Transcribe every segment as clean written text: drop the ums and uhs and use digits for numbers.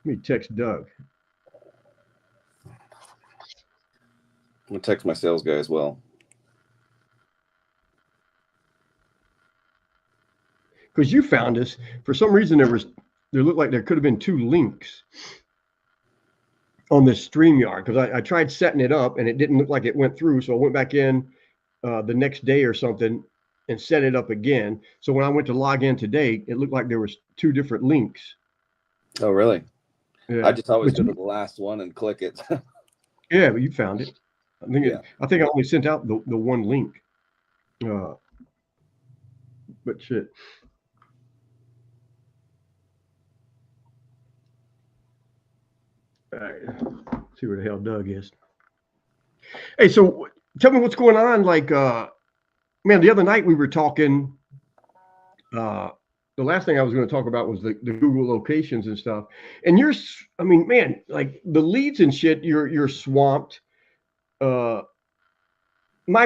Let me text Doug. I'm gonna text my sales guy as well. Because you found us. For some reason, there looked like there could have been two links on this StreamYard, because I tried setting it up and it didn't look like it went through. So I went back in the next day or something and set it up again. So when I went to log in today, it looked like there was two different links. Oh, really? Yeah. I just always But go to the last one and click it. yeah, but you found it. Yeah. I think I only sent out the one link. But shit. All right. See where the hell Doug is. Hey, so tell me what's going on. Like, man, the other night we were talking. The last thing I was going to talk about was the Google locations and stuff. And I mean, man, like the leads and shit, you're swamped. My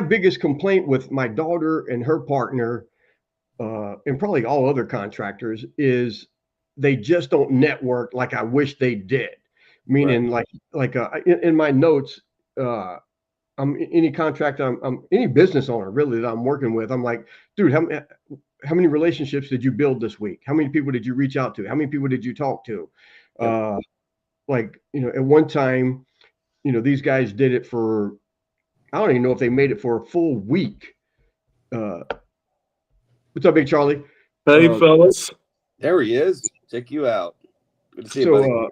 biggest complaint with my daughter and her partner, and probably all other contractors, is they just don't network like I wish they did. Meaning, Right. in my notes, I'm any contractor, I'm any business owner really that I'm working with. I'm like, dude, how many relationships did you build this week? How many people did you reach out to? How many people did you talk to? Yep. Like, at one time, these guys did it for, I don't even know if they made it for a full week. What's up, Big Charlie? Hey, fellas. There he is. Check you out. Good to see you, So buddy.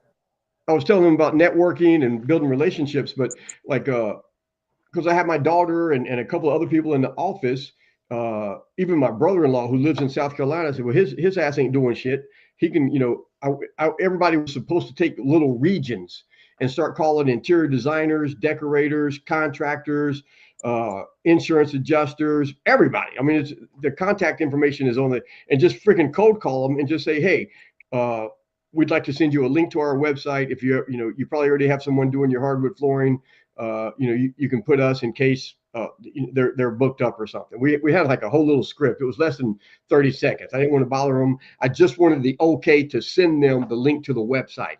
I was telling them about networking and building relationships, but like, because I have my daughter and a couple of other people in the office, even my brother-in-law who lives in South Carolina said, well, his ass ain't doing shit. He can, everybody was supposed to take little regions and start calling interior designers, decorators, contractors, insurance adjusters, everybody. I mean, the contact information is on the, and just freaking cold call them and just say, hey, we'd like to send you a link to our website. If you probably already have someone doing your hardwood flooring, you can put us in case they're booked up or something. We had like a whole little script. It was less than 30 seconds. I didn't want to bother them. I just wanted the okay to send them the link to the website.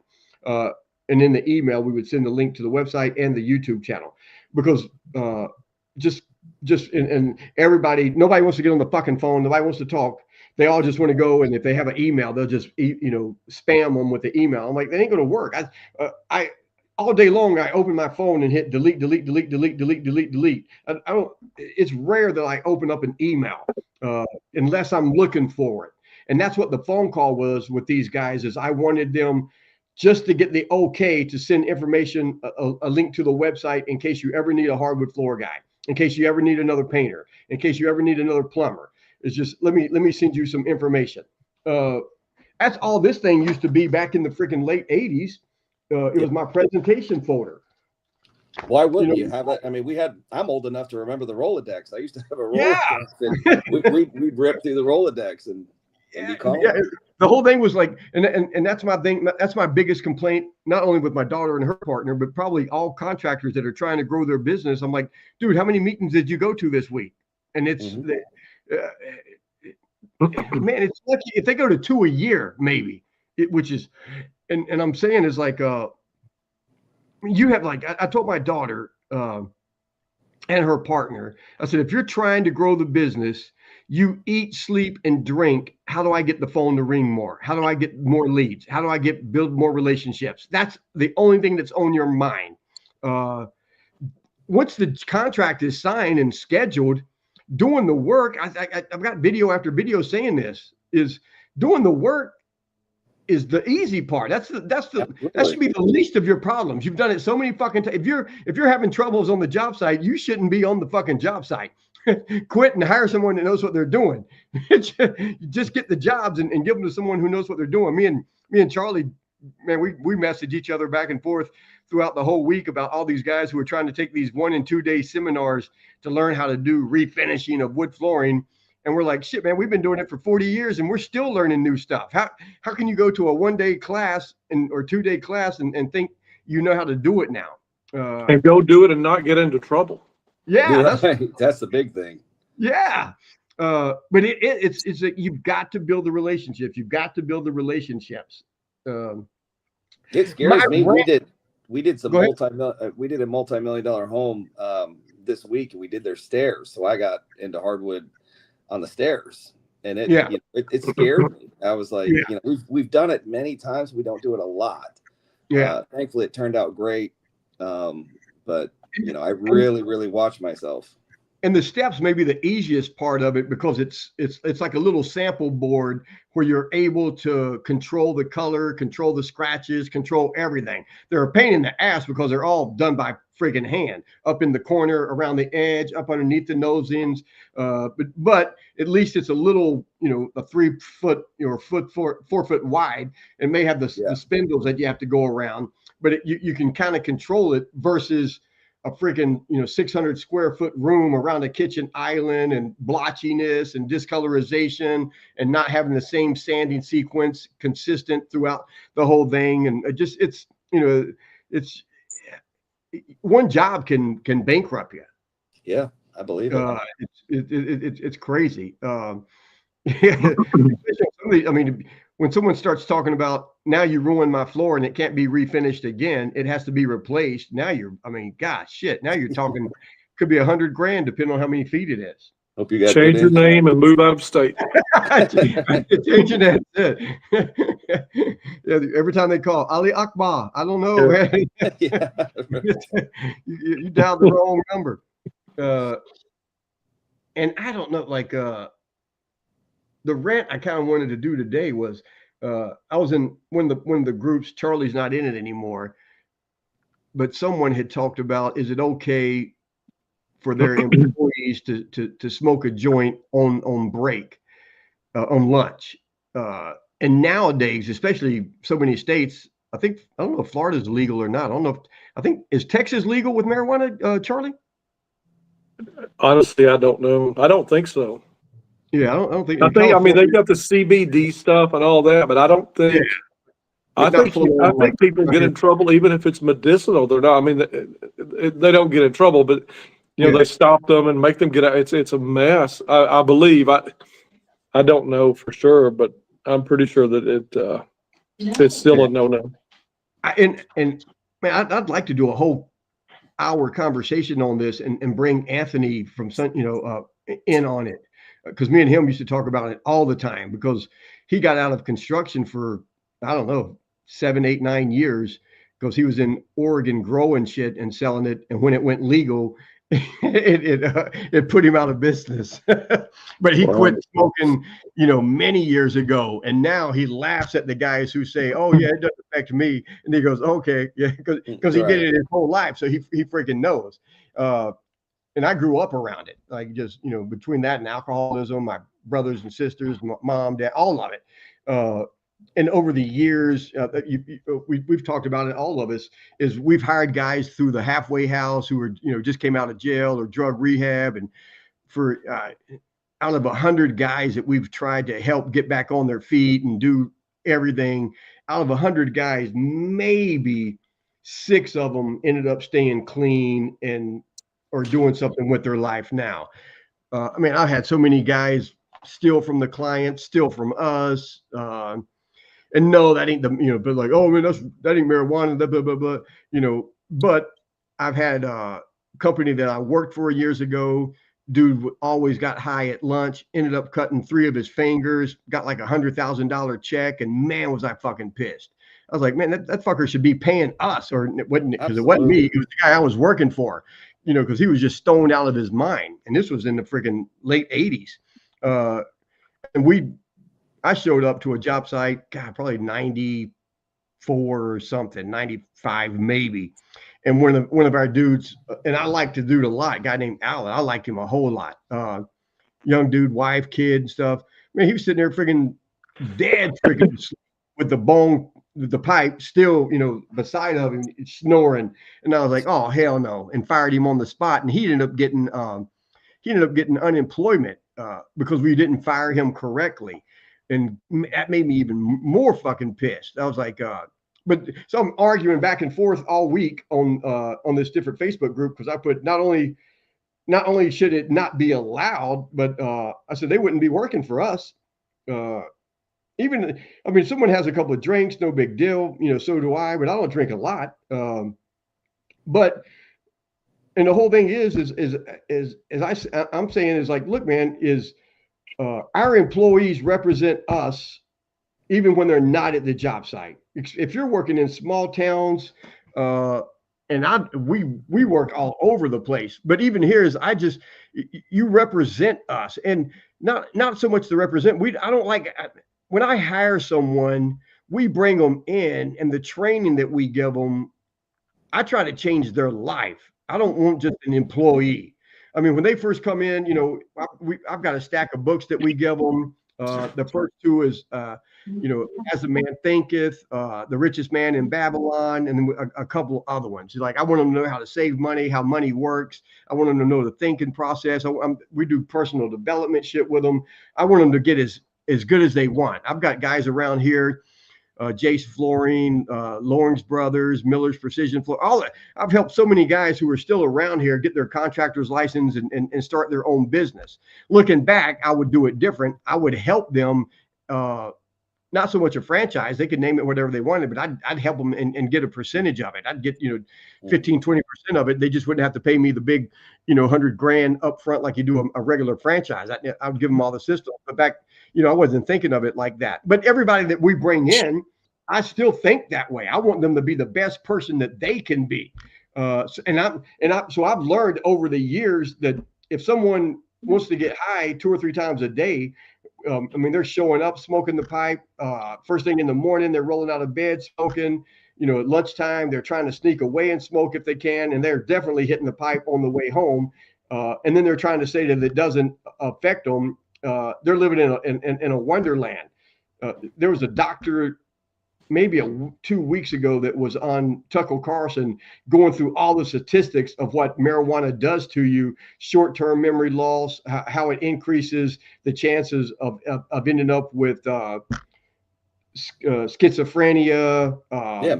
And in the email, we would send the link to the website and the YouTube channel, because and everybody, nobody wants to get on the fucking phone. Nobody wants to talk. They all just want to go, and if they have an email, they'll just spam them with the email. I'm like, that ain't going to work. I all day long I open my phone and hit delete, delete, delete, delete, delete, delete, delete. I don't. It's rare that I open up an email unless I'm looking for it. And that's what the phone call was with these guys. Is I wanted them just to get the okay to send information, a link to the website in case you ever need a hardwood floor guy, in case you ever need another painter, in case you ever need another plumber. It's just let me send you some information. That's all this thing used to be back in the freaking late 80s. It was my presentation folder. Why wouldn't you have it? I mean, I'm old enough to remember the Rolodex. I used to have a Rolodex, and we'd rip through the Rolodex and be calling. Yeah, the whole thing was like, and that's my thing. That's my biggest complaint, not only with my daughter and her partner, but probably all contractors that are trying to grow their business. I'm like, dude, how many meetings did you go to this week? And it's, man, it's lucky if they go to 2 a year, maybe, which is, and I'm saying is like, you have like, I told my daughter and her partner, I said, if you're trying to grow the business, you eat, sleep, and drink. How do I get the phone to ring more? How do I get more leads? How do I build more relationships? That's the only thing that's on your mind. Once the contract is signed and scheduled, doing the work, I've got video after video saying this, is doing the work is the easy part. That should be the least of your problems. You've done it so many fucking times. If you're having troubles on the job site, you shouldn't be on the fucking job site. Quit and hire someone that knows what they're doing. Just get the jobs and give them to someone who knows what they're doing. Me and Charlie, man, we message each other back and forth throughout the whole week about all these guys who are trying to take these 1 and 2 day seminars to learn how to do refinishing of wood flooring. And we're like, shit, man, we've been doing it for 40 years and we're still learning new stuff. How can you go to a 1 day class or 2 day class and think you know how to do it now? And go do it and not get into trouble. Yeah, that's the big thing. Yeah, but it's you've got to build the relationships. You've got to build the relationships. It scares me. Rent, We did some we did a multi-million-dollar home this week, and we did their stairs. So I got into hardwood on the stairs, and it scared me. I was like, we've done it many times. We don't do it a lot. Thankfully it turned out great. But I really watch myself. And the steps may be the easiest part of it because it's like a little sample board where you're able to control the color, control the scratches, control everything. They're a pain in the ass because they're all done by friggin' hand, up in the corner, around the edge, up underneath the nose ends. But at least it's a little, a 3 foot or 4 foot wide, and may have the spindles that you have to go around. But you can kind of control it versus a freaking 600 square foot room around a kitchen island, and blotchiness and discolorization, and not having the same sanding sequence consistent throughout the whole thing. And it's one job can bankrupt you. Yeah, I believe it. It's crazy. I mean, when someone starts talking about, now you ruined my floor and it can't be refinished again, it has to be replaced. Now gosh, shit. Now you're talking, could be $100,000 depending on how many feet it is. Hope you got change your name and move out of state. Changing that. Every time they call Ali Akbar, I don't know. You dialed the wrong number. And I don't know, like the rant I kind of wanted to do today was I was in one of the groups. Charlie's not in it anymore, but someone had talked about, is it okay for their employees to smoke a joint on break, on lunch? And nowadays, especially so many states, I don't know if Florida's legal or not. I don't know is Texas legal with marijuana, Charlie? Honestly, I don't know. I don't think so. Yeah, I don't think. I mean, they've got the CBD stuff and all that, but I don't think. Yeah. I think people get in trouble even if it's medicinal. They're not. I mean, they don't get in trouble, but they stop them and make them get out. It's a mess. I believe. I don't know for sure, but I'm pretty sure that it's still a no-no. And man, I'd like to do a whole hour conversation on this and bring Anthony from in on it. Because me and him used to talk about it all the time, because he got out of construction for, I don't know, 7, 8, 9 years, because he was in Oregon growing shit and selling it. And when it went legal, it put him out of business. But he quit smoking, many years ago. And now he laughs at the guys who say, oh, yeah, it doesn't affect me. And he goes, okay, yeah, because he did it his whole life. So he freaking knows. And I grew up around it, like just, between that and alcoholism, my brothers and sisters, mom, dad, all of it. And over the years, we've talked about it, all of us, is we've hired guys through the halfway house who are, just came out of jail or drug rehab. And for out of 100 guys that we've tried to help get back on their feet and do everything, out of 100 guys, maybe 6 of them ended up staying clean or doing something with their life now. I mean, I've had so many guys steal from the clients, steal from us, and no, that ain't but like, oh man, that ain't marijuana, blah, blah, blah, blah, but I've had a company that I worked for years ago. Dude always got high at lunch, ended up cutting 3 of his fingers, got like $100,000 check, and man, was I fucking pissed. I was like, man, that fucker should be paying us, or it wasn't, because it wasn't me, it was the guy I was working for. Because he was just stoned out of his mind. And this was in the freaking late 80s. And I showed up to a job site, God, probably 94 or something, 95 maybe. And one of our dudes, and I liked the dude a lot, a guy named Alan. I liked him a whole lot. Young dude, wife, kid, and stuff. Man, he was sitting there freaking dead, freaking with the pipe still, beside of him, snoring. And I was like, oh, hell no, and fired him on the spot. And he ended up getting unemployment because we didn't fire him correctly. And that made me even more fucking pissed. I was like, but so I'm arguing back and forth all week on this different Facebook group, because I put not only should it not be allowed, but I said they wouldn't be working for us. even, I mean, someone has a couple of drinks, no big deal, you know, so do I, but I don't drink a lot. But, and the whole thing I'm saying is like, look, man, our employees represent us even when they're not at the job site. If you're working in small towns, we work all over the place, but even here is you represent us, and not so much to represent. I don't like when I hire someone, we bring them in, and the training that we give them, I try to change their life. I don't want just an employee. I mean, when they first come in, you know, I've got a stack of books that we give them. The first two is, you know, As a Man Thinketh, The Richest Man in Babylon, and then a couple other ones. Like, I want them to know how to save money, how money works. I want them to know the thinking process. We do personal development shit with them. I want them to get as good as they want. I've got guys around here, Jace Flooring, Lawrence Brothers, Miller's Precision Floor, all that. I've helped so many guys who are still around here get their contractor's license and start their own business. Looking back, I would do it different. I would help them, not so much a franchise. They could name it whatever they wanted, but I'd help them and get a percentage of it. I'd get, you know, 15, 20% of it. They just wouldn't have to pay me the big, you know, $100,000 up front like you do a regular franchise. I would give them all the system. But back, you know, I wasn't thinking of it like that. But everybody that we bring in, I still think that way. I want them to be the best person that they can be. So I've learned over the years that if someone wants to get high 2 or 3 times a day, I mean, they're showing up, smoking the pipe. First thing in the morning, they're rolling out of bed, smoking. You know, at lunchtime, they're trying to sneak away and smoke if they can, and they're definitely hitting the pipe on the way home. And then they're trying to say that it doesn't affect them. They're living in a wonderland. There was a doctor maybe 2 weeks ago that was on Tucker Carlson going through all the statistics of what marijuana does to you, short-term memory loss, how it increases the chances of ending up with schizophrenia.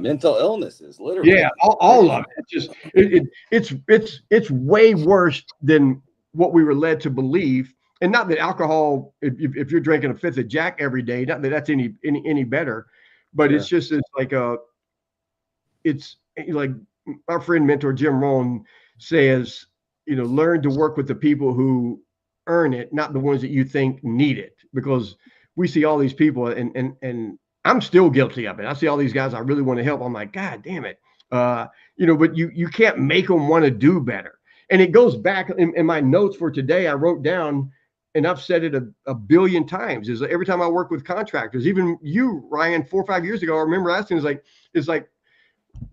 Mental illnesses, literally. Yeah, all of it. It's way worse than what we were led to believe. And not that alcohol, if you're drinking a fifth of Jack every day, not that that's any better. But it's like our friend mentor Jim Rohn says, you know, learn to work with the people who earn it, not the ones that you think need it. Because we see all these people, and I'm still guilty of it. I see all these guys I really want to help. I'm like, God damn it, you know. But you can't make them want to do better. And it goes back in my notes for today. I wrote down. And I've said it a billion times, is every time I work with contractors, even you, Ryan, 4 or 5 years ago, I remember asking, it's like,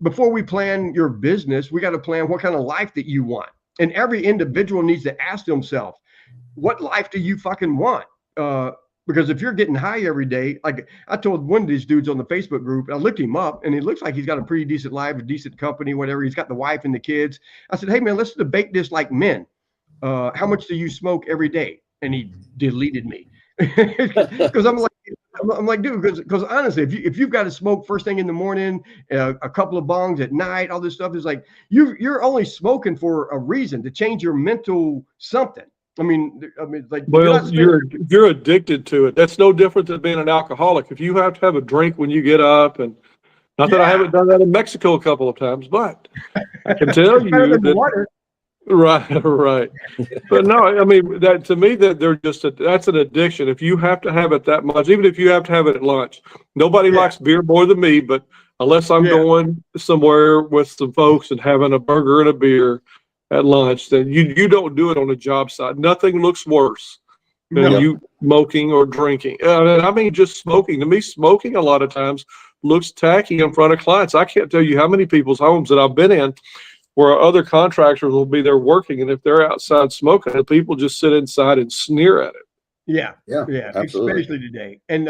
before we plan your business, we got to plan what kind of life that you want. And every individual needs to ask themselves, what life do you fucking want? Because if you're getting high every day, like I told one of these dudes on the Facebook group, I looked him up and it looks like he's got a pretty decent life, a decent company, whatever. He's got the wife and the kids. I said, hey man, let's debate this like men. How much do you smoke every day? And he deleted me because I'm like, dude, because honestly, if you've got to smoke first thing in the morning, a couple of bongs at night, all this stuff is like you're only smoking for a reason, to change your mental something. I mean, like, well, you're addicted to it. That's no different than being an alcoholic. If you have to have a drink when you get up, and not that I haven't done that in Mexico a couple of times, but I can tell you that. Water. Right. But no, I mean, that to me, that that's an addiction. If you have to have it that much, even if you have to have it at lunch, nobody likes beer more than me, but unless I'm going somewhere with some folks and having a burger and a beer at lunch, then you don't do it on a job site. Nothing looks worse than you smoking or drinking. I mean, just smoking. To me, smoking a lot of times looks tacky in front of clients. I can't tell you how many people's homes that I've been in where other contractors will be there working, and if they're outside smoking, and people just sit inside and sneer at it. Yeah, absolutely. Especially today. And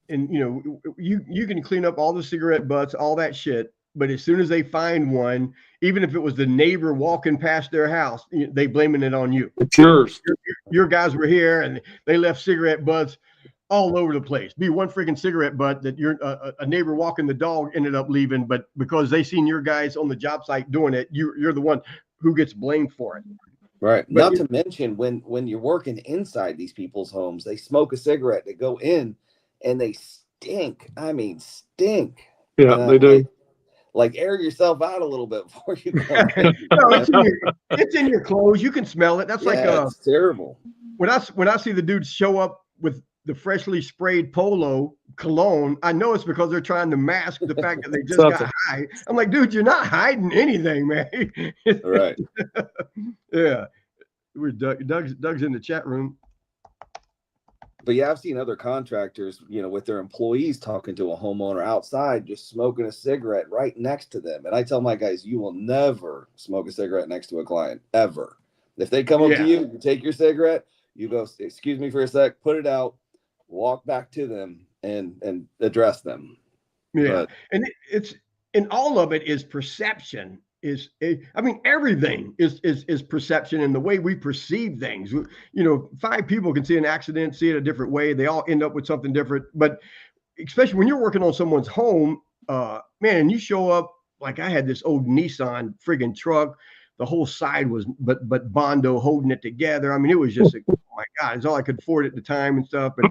you know, you can clean up all the cigarette butts, all that shit, but as soon as they find one, even if it was the neighbor walking past their house, they blaming it on you. It's yours. Your guys were here and they left cigarette butts all over the place. Be one freaking cigarette butt that a neighbor walking the dog ended up leaving, but because they seen your guys on the job site doing it, you're the one who gets blamed for it. Right. But not to mention when you're working inside these people's homes, they smoke a cigarette, they go in, and they stink. I mean, stink. Yeah, they do. Like air yourself out a little bit before you come in. No, it's in your clothes. You can smell it. That's it's terrible. When I see the dudes show up with the freshly sprayed Polo cologne, I know it's because they're trying to mask the fact that they just got high. I'm like, dude, you're not hiding anything, man. Right. Yeah. Doug's in the chat room. But yeah, I've seen other contractors, with their employees talking to a homeowner outside, just smoking a cigarette right next to them. And I tell my guys, you will never smoke a cigarette next to a client, ever. If they come up to you, you take your cigarette, you go, excuse me for a sec, put it out, walk back to them and address them. Yeah. And all of it is perception. Everything is perception and the way we perceive things. 5 people can see an accident, see it a different way. They all end up with something different. But especially when you're working on someone's home, man, you show up, like I had this old Nissan friggin' truck. The whole side was but Bondo holding it together. I mean, it was just oh my God, it's all I could afford at the time and stuff. But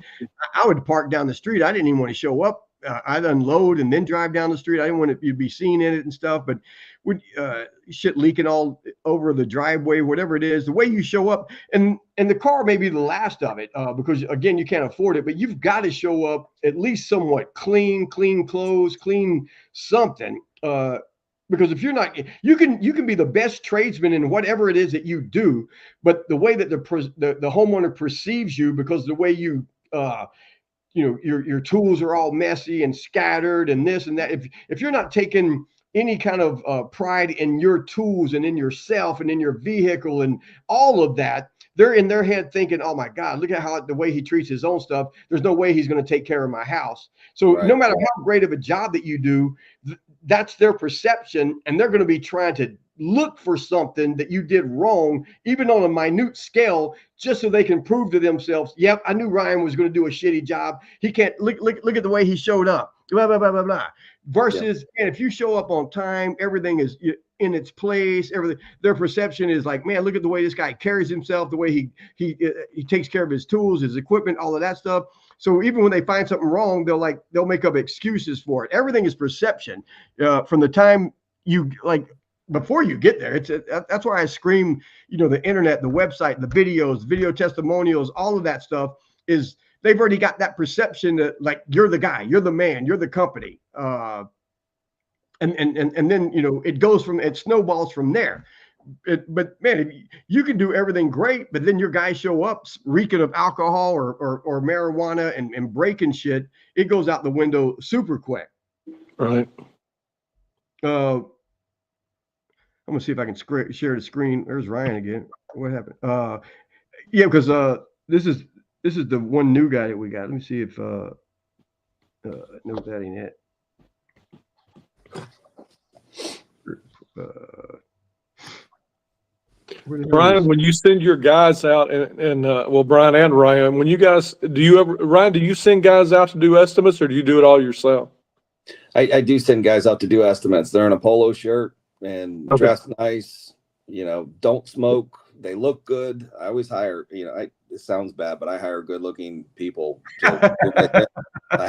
I would park down the street. I didn't even want to show up. I'd unload and then drive down the street. I didn't want to be seen in it and stuff, but with shit leaking all over the driveway, whatever it is, the way you show up, and the car may be the last of it, because again, you can't afford it, but you've got to show up at least somewhat clean clothes, clean something. Because if you're not, you can be the best tradesman in whatever it is that you do, but the way that the homeowner perceives you, because the way you your tools are all messy and scattered and this and that. If you're not taking any kind of pride in your tools and in yourself and in your vehicle and all of that, they're in their head thinking, oh my God, look at the way he treats his own stuff. There's no way he's going to take care of my house. So no matter how great of a job that you do, that's their perception. And they're going to be trying to look for something that you did wrong, even on a minute scale, just so they can prove to themselves, yep, I knew Ryan was going to do a shitty job. He can't look at the way he showed up, blah, blah, blah, blah, blah. Versus, and if you show up on time, everything is in its place, everything, their perception is like, man, look at the way this guy carries himself, the way he takes care of his tools, his equipment, all of that stuff. So even when they find something wrong, they'll make up excuses for it. Everything is perception. From the time before you get there, that's why I scream, the internet, the website, the videos, video testimonials, all of that stuff is, they've already got that perception that like, you're the guy, you're the man, you're the company. And then, it snowballs from there. But man, you can do everything great, but then your guys show up reeking of alcohol or marijuana and breaking shit. It goes out the window super quick. Right. I'm gonna see if I can share the screen. There's Ryan again. What happened? Yeah, because this is the one new guy that we got. Let me see if no, that ain't it. Brian, when you send your guys out, and Brian and Ryan, when you guys, do you send guys out to do estimates, or do you do it all yourself? I do send guys out to do estimates. They're in a polo shirt and dressed nice, don't smoke. They look good. I always hire, it sounds bad, but I hire good looking people. Well,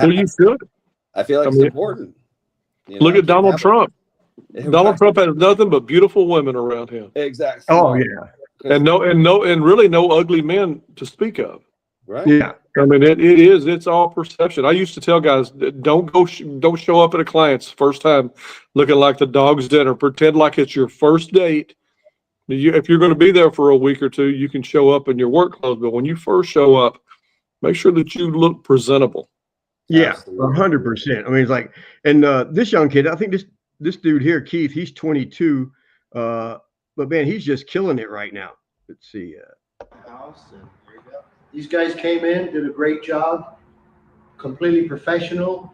you should. I feel like it's important. Look at Donald Trump. Donald Trump has nothing but beautiful women around him. Exactly. Oh yeah. And really no ugly men to speak of. Right. Yeah. I mean, it's all perception. I used to tell guys, don't show up at a client's first time looking like the dog's dinner. Pretend like it's your first date. If you're going to be there for a week or two, you can show up in your work clothes. But when you first show up, make sure that you look presentable. Yeah, 100%. I mean, it's like, and this young kid, I think this dude here, Keith, he's 22, but man, he's just killing it right now. Let's see. House, and there you go. These guys came in, did a great job, completely professional,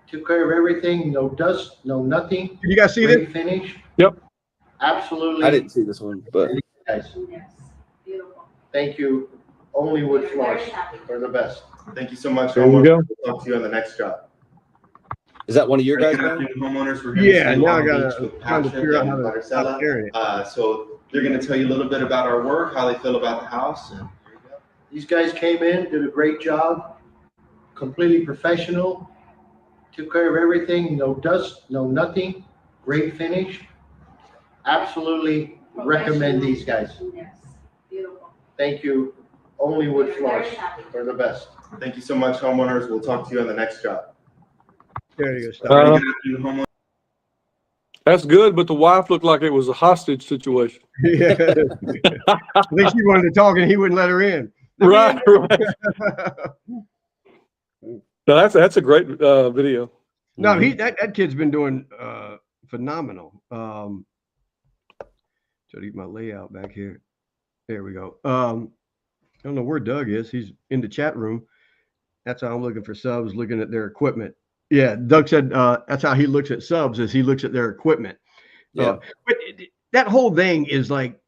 took care of everything, no dust, no nothing. Did you guys see this? Finish. Yep. Absolutely. I didn't see this one, but guys, thank you. Only wood floors are the best. Thank you so much. There you go. We'll talk to you on the next job. is that one of your guys? Homeowners, we're here Yeah, to now I Long gotta Beach with trying to Patrick figure out and how to Marcella. carry it. So they're going to tell you a little bit about our work, how they feel about the house. And These guys came in, did a great job, completely professional, took care of everything, no dust, no nothing, great finish. Absolutely recommend these guys. Yes, beautiful. Thank you, Only Wood We're Floors. very happy. They're the best. Thank you so much, homeowners. We'll talk to you on the next job. There you go. Pretty good afternoon, homeowners. That's good, but the wife looked like it was a hostage situation. Yeah. I think she wanted to talk and he wouldn't let her in. Right. No, that's a great video. No, that kid's been doing phenomenal. Try to get my layout back here. There we go. I don't know where Doug is. He's in the chat room. That's how I'm looking for subs, looking at their equipment. Yeah, Doug said that's how he looks at subs, as he looks at their equipment. Yeah. But that whole thing is like,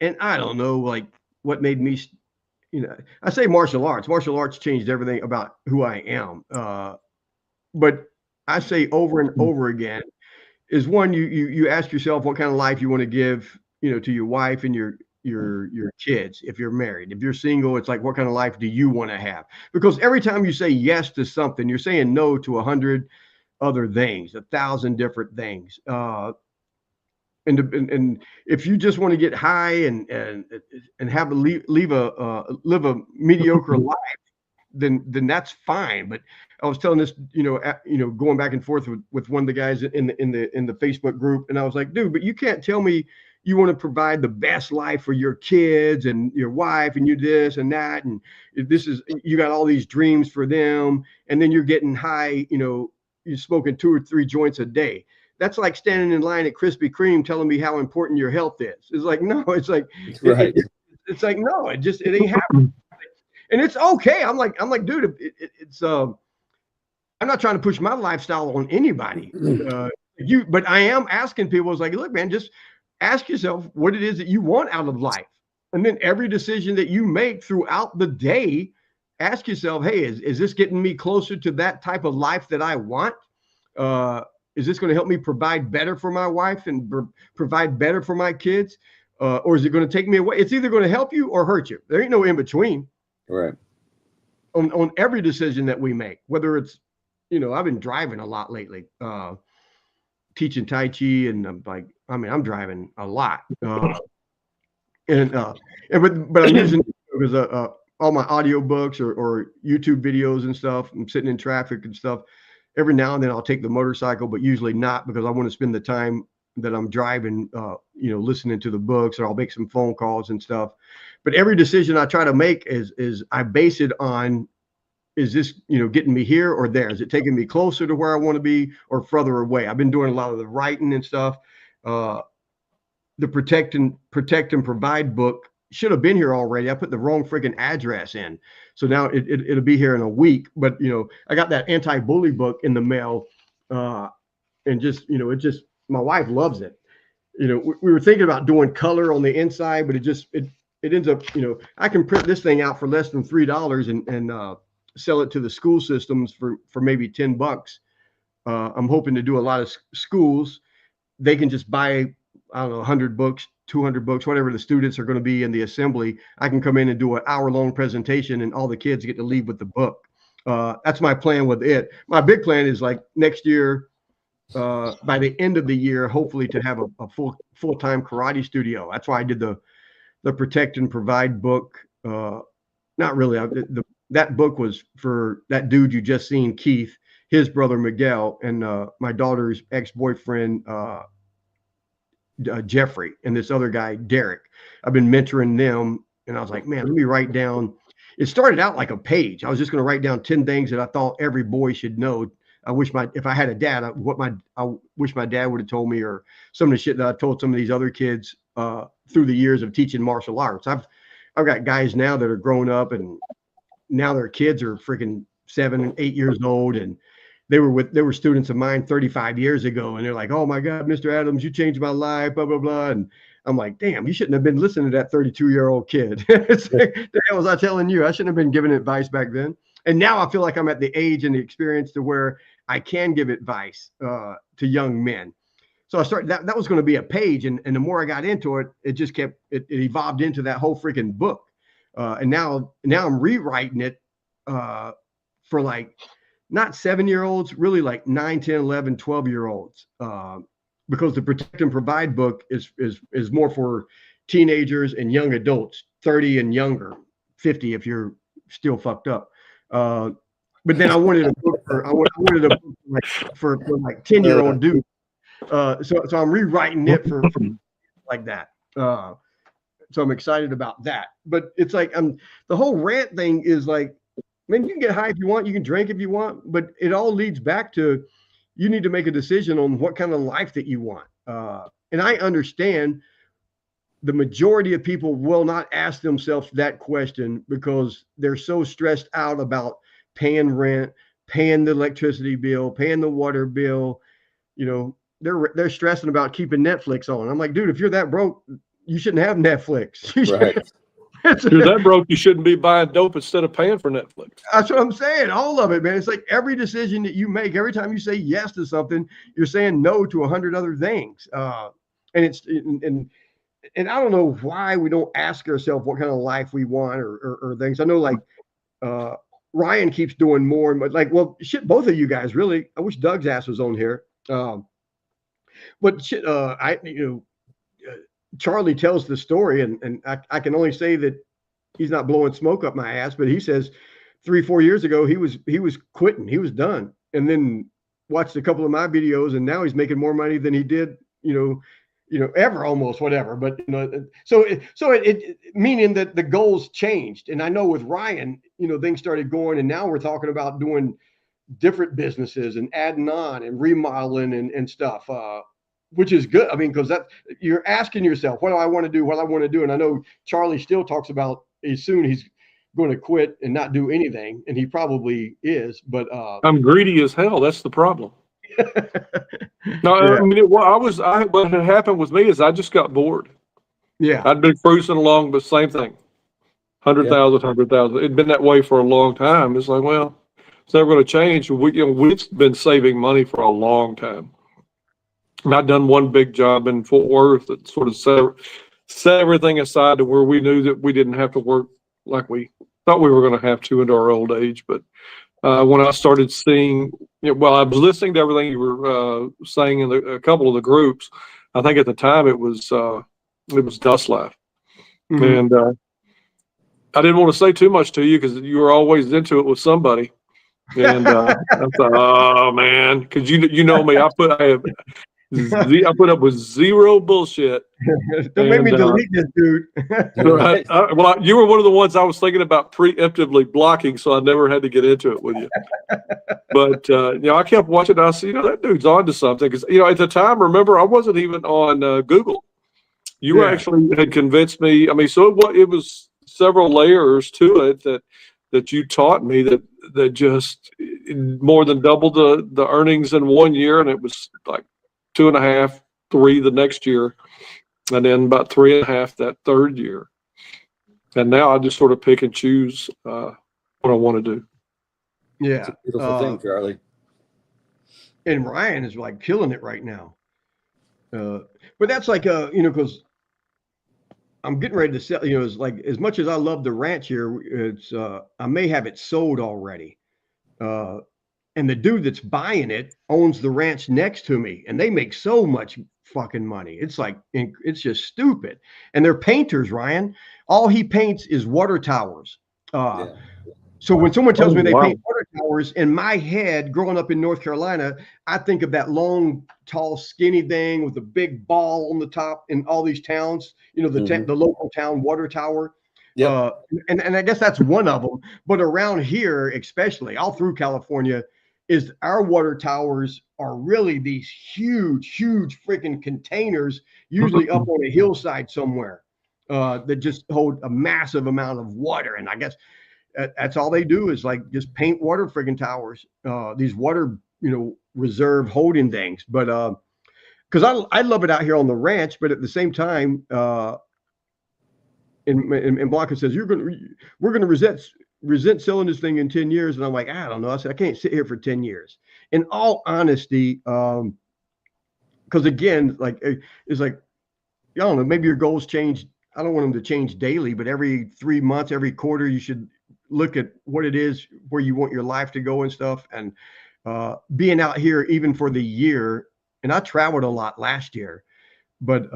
and I don't know, like what made me, I say martial arts. Martial arts changed everything about who I am. But I say over and over again is one, you ask yourself what kind of life you want to give, to your wife and your kids. If you're married, if you're single, it's like, what kind of life do you want to have? Because every time you say yes to something, you're saying no to 100 other things, 1,000 different things. And if you just want to get high and have live a mediocre life, then that's fine. But I was telling this, going back and forth with one of the guys in the Facebook group, and I was like, dude, but you can't tell me you want to provide the best life for your kids and your wife and you this and that, and you got all these dreams for them, and then you're getting high, you're smoking 2 or 3 joints a day. That's like standing in line at Krispy Kreme telling me how important your health is. It's like, no, it's like, Right. it's like, no, it ain't happening. And it's okay. I'm like, dude, it's I'm not trying to push my lifestyle on anybody. But I am asking people, it's like, look, man, just ask yourself what it is that you want out of life. And then every decision that you make throughout the day, ask yourself, hey, is this getting me closer to that type of life that I want? Is this going to help me provide better for my wife and provide better for my kids? Or is it going to take me away? It's either going to help you or hurt you. There ain't no in between. Right. On every decision that we make, whether it's, I've been driving a lot lately, teaching Tai Chi, and I'm driving a lot. But I'm using because all my audio books or YouTube videos and stuff. I'm sitting in traffic and stuff. Every now and then I'll take the motorcycle, but usually not, because I want to spend the time that I'm driving, listening to the books, or I'll make some phone calls and stuff. But every decision I try to make is I base it on, is this, getting me here or there? Is it taking me closer to where I want to be or further away? I've been doing a lot of the writing and stuff. The Protect and Provide book should have been here already. I put the wrong freaking address in. So now it'll be here in a week. But, I got that anti-bully book in the mail. And just, my wife loves it. We were thinking about doing color on the inside, but it ends up, I can print this thing out for less than $3 and sell it to the school systems for maybe $10. I'm hoping to do a lot of schools. They can just buy, I don't know, 100 books, 200 books, whatever the students are going to be in the assembly. I can come in and do an hour-long presentation, and all the kids get to leave with the book. That's my plan with it. My big plan is like next year, by the end of the year, hopefully to have a full-time karate studio. That's why I did the Protect and Provide book. Not really. That book was for that dude you just seen, Keith, his brother Miguel, and my daughter's ex-boyfriend, Jeffrey, and this other guy, Derek. I've been mentoring them, and I was like, man, let me write down. It started out like a page. I was just going to write down 10 things that I thought every boy should know. If I had a dad, I wish my dad would have told me, or some of the shit that I told some of these other kids through the years of teaching martial arts. I've got guys now that are grown up, and now their kids are freaking 7 and 8 years old, and they were students of mine 35 years ago, and they're like, oh my God, Mr. Adams, you changed my life, blah, blah, blah. And I'm like, damn, you shouldn't have been listening to that 32-year-old kid. It's like, the hell was I telling you? I shouldn't have been giving advice back then. And now I feel like I'm at the age and the experience to where I can give advice to young men. So I started, that was going to be a page. And the more I got into it, it just kept, it evolved into that whole freaking book. And now I'm rewriting it for like not 7-year-olds, really like 9, 10, 11, 12-year-olds. Because the Protect and Provide book is more for teenagers and young adults, 30 and younger, 50 if you're still fucked up. But then I wanted a book for like 10-year-old dudes. So I'm rewriting it for like that. So I'm excited about that. But it's like the whole rant thing is like, man, you can get high if you want, you can drink if you want, but it all leads back to you need to make a decision on what kind of life that you want. And I understand the majority of people will not ask themselves that question because they're so stressed out about paying rent, paying the electricity bill, paying the water bill. You know, they're stressing about keeping Netflix on. I'm like, dude, if you're that broke, you shouldn't have Netflix. Right. If you're that broke, you shouldn't be buying dope instead of paying for Netflix. That's what I'm saying. All of it, man. It's like every decision that you make, every time you say yes to something, you're saying no to 100 other things. And I don't know why we don't ask ourselves what kind of life we want or things. I know like Ryan keeps doing more, but like, well, shit, both of you guys really. I wish Doug's ass was on here. But shit, Charlie tells the story, and I can only say that he's not blowing smoke up my ass, but he says 3-4 years ago he was quitting, he was done, and then watched a couple of my videos, and now he's making more money than he did, ever, almost, whatever. But so it meaning that the goals changed, and I know with Ryan, things started going, and now we're talking about doing different businesses and adding on and remodeling and stuff. Which is good. I mean, because that you're asking yourself, what do I want to do? What I want to do. And I know Charlie still talks about soon he's going to quit and not do anything, and he probably is. But I'm greedy as hell. That's the problem. No, yeah. I mean, what had happened with me is I just got bored. Yeah, I'd been cruising along, but same thing, 100,000. It'd been that way for a long time. It's like, well, it's never going to change. We've been saving money for a long time. And I'd done one big job in Fort Worth that sort of set everything aside to where we knew that we didn't have to work like we thought we were going to have to into our old age. But when I started seeing, I was listening to everything you were saying in a couple of the groups. I think at the time it was Dust Life. Mm-hmm. And I didn't want to say too much to you because you were always into it with somebody. And I thought, oh man, because you know me, I put up with zero bullshit. Don't make me delete this, dude. You were one of the ones I was thinking about preemptively blocking, so I never had to get into it with you. But I kept watching. I said, that dude's onto something. Because at the time, remember, I wasn't even on Google. You actually had convinced me. I mean, so it was several layers to it that you taught me that just more than doubled the earnings in 1 year, and it was like 2.5, 3 the next year, and then about 3.5 that third year. And now I just sort of pick and choose what I want to do. Yeah, it's a beautiful thing, Charlie. And Ryan is like killing it right now. But that's like because I'm getting ready to sell. It's like as much as I love the ranch here, it's I may have it sold already. And the dude that's buying it owns the ranch next to me, and they make so much fucking money. It's like, it's just stupid. And they're painters, Ryan. All he paints is water towers. So when someone tells me they paint water towers, in my head, growing up in North Carolina, I think of that long, tall, skinny thing with a big ball on the top in all these towns, the local town water tower. Yeah. And I guess that's one of them. But around here, especially all through California, is our water towers are really these huge freaking containers, usually up on a hillside somewhere, that just hold a massive amount of water. And I guess that's all they do is like just paint water freaking towers, these water, reserve holding things. But because I love it out here on the ranch, but at the same time, and Blanca says, we're gonna resent selling this thing in 10 years. And I'm like, I don't know. I said, I can't sit here for 10 years. In all honesty, because again, like it's like, I don't know, maybe your goals change. I don't want them to change daily, but every 3 months, every quarter, you should look at what it is, where you want your life to go and stuff. And being out here even for the year, and I traveled a lot last year, but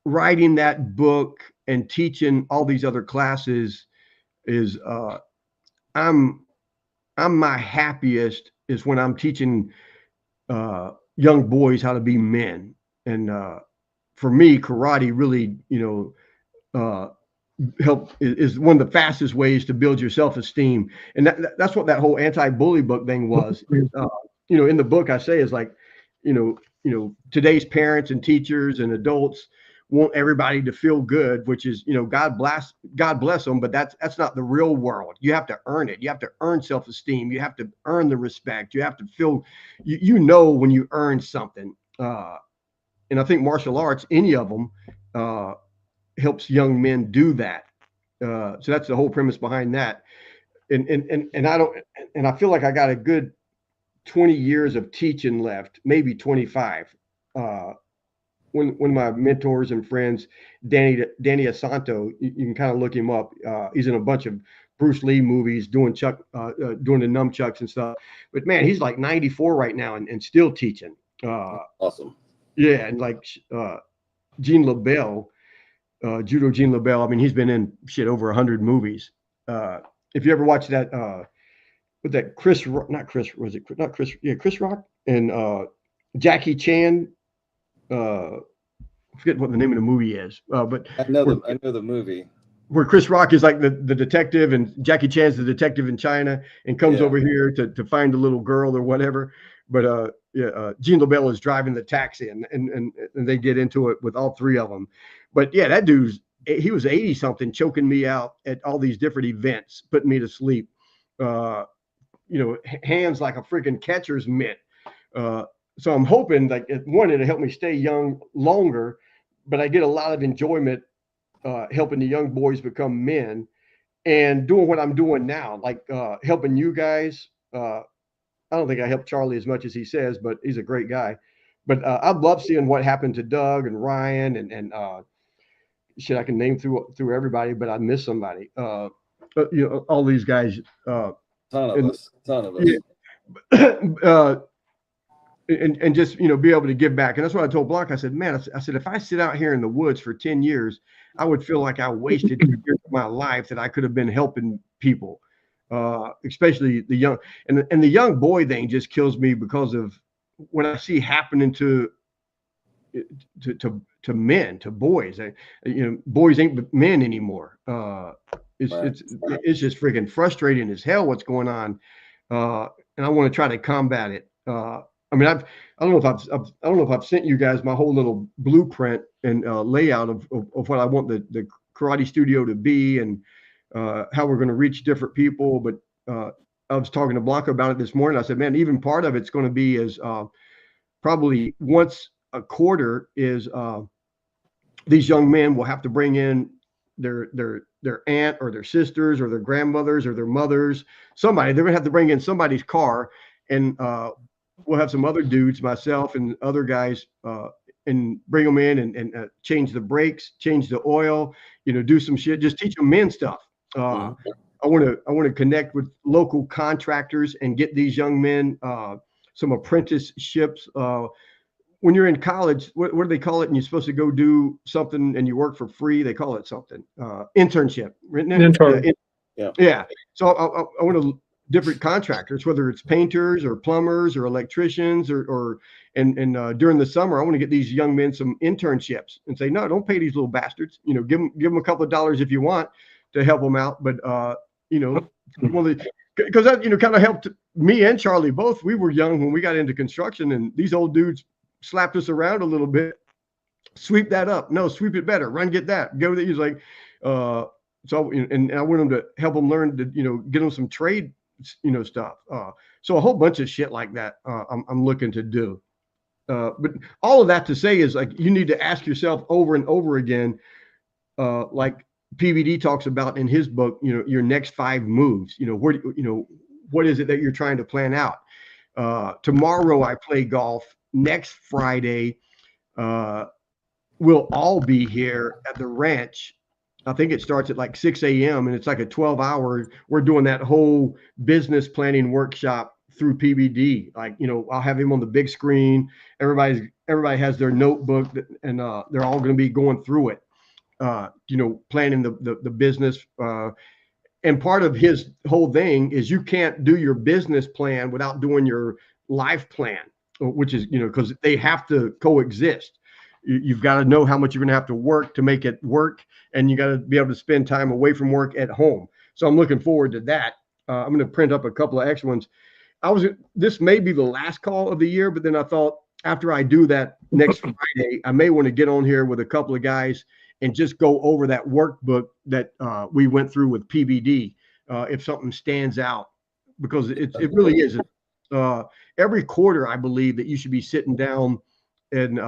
writing that book and teaching all these other classes is I'm my happiest is when I'm teaching young boys how to be men. And for me, karate really, is one of the fastest ways to build your self-esteem. And that's what that whole anti-bully book thing was. In the book I say is like, today's parents and teachers and adults want everybody to feel good, which is, God bless them, but that's not the real world. You have to earn it. You have to earn self-esteem. You have to earn the respect. You have to feel, when you earn something. And I think martial arts, any of them, helps young men do that. So that's the whole premise behind that. And I feel like I got a good 20 years of teaching left, maybe 25. One of my mentors and friends, Danny Asanto, you can kind of look him up. He's in a bunch of Bruce Lee movies, doing the nunchucks and stuff. But man, he's like 94 right now and still teaching. Awesome. Yeah, and like Gene LaBelle, Judo Gene LaBelle. I mean, he's been in over 100 movies. If you ever watch that, with that Chris Rock and Jackie Chan. I forget what the name of the movie is, but I know the movie where Chris Rock is like the detective and Jackie Chan's the detective in China and comes over here to find a little girl or whatever. But Gene LaBelle is driving the taxi and they get into it with all three of them. But yeah, that he was 80 something, choking me out at all these different events, putting me to sleep. Hands like a freaking catcher's mitt. So I'm hoping like it'll help me stay young longer, but I get a lot of enjoyment helping the young boys become men and doing what I'm doing now, like helping you guys. I don't think I help Charlie as much as he says, but he's a great guy. But I love seeing what happened to Doug and Ryan and I can name through everybody, but I miss somebody. All these guys. Ton of us. Yeah. And just, be able to give back. And that's what I told Blanc. I said, man, I said, if I sit out here in the woods for 10 years, I would feel like I wasted 2 years of my life that I could have been helping people, especially the young. And the young boy thing just kills me because of what I see happening to men, to boys. Boys ain't men anymore. It's just freaking frustrating as hell what's going on. And I want to try to combat it. I mean, I don't know if I've sent you guys my whole little blueprint and layout of what I want the karate studio to be and how we're going to reach different people. But I was talking to Blanca about it this morning. I said, man, even part of it's going to be is probably once a quarter is these young men will have to bring in their aunt or their sisters or their grandmothers or their mothers. Somebody, they're going to have to bring in somebody's car and we'll have some other dudes, myself and other guys, and bring them in and change the brakes, change the oil, do some shit, just teach them men stuff. I want to connect with local contractors and get these young men some apprenticeships. When you're in college, what do they call it? And you're supposed to go do something and you work for free. They call it something, internship. Yeah. So I want to different contractors, whether it's painters or plumbers or electricians or during the summer, I want to get these young men some internships and say, no, don't pay these little bastards. Give them a couple of dollars if you want to help them out. But because that kind of helped me and Charlie both. We were young when we got into construction, and these old dudes slapped us around a little bit. Sweep that up. No, sweep it better. Run, get that. Go. He's like, so, and I want them to help them learn to, get them some trade, stuff. So a whole bunch of shit like that. I'm looking to do. But all of that to say is like, you need to ask yourself over and over again, like PVD talks about in his book, your next 5 moves, where, what is it that you're trying to plan out? Tomorrow I play golf. Next Friday, we'll all be here at the ranch I think it starts at like 6 a.m. and it's like a 12-hour. We're doing that whole business planning workshop through PBD. Like, I'll have him on the big screen. Everybody has their notebook and they're all going to be going through it. Planning the business. And part of his whole thing is you can't do your business plan without doing your life plan, which is, because they have to coexist. You've got to know how much you're going to have to work to make it work. And you got to be able to spend time away from work at home. So I'm looking forward to that. I'm going to print up a couple of extra ones. This may be the last call of the year, but then I thought after I do that next Friday, I may want to get on here with a couple of guys and just go over that workbook that we went through with PBD. If something stands out, because it really is. Every quarter, I believe that you should be sitting down and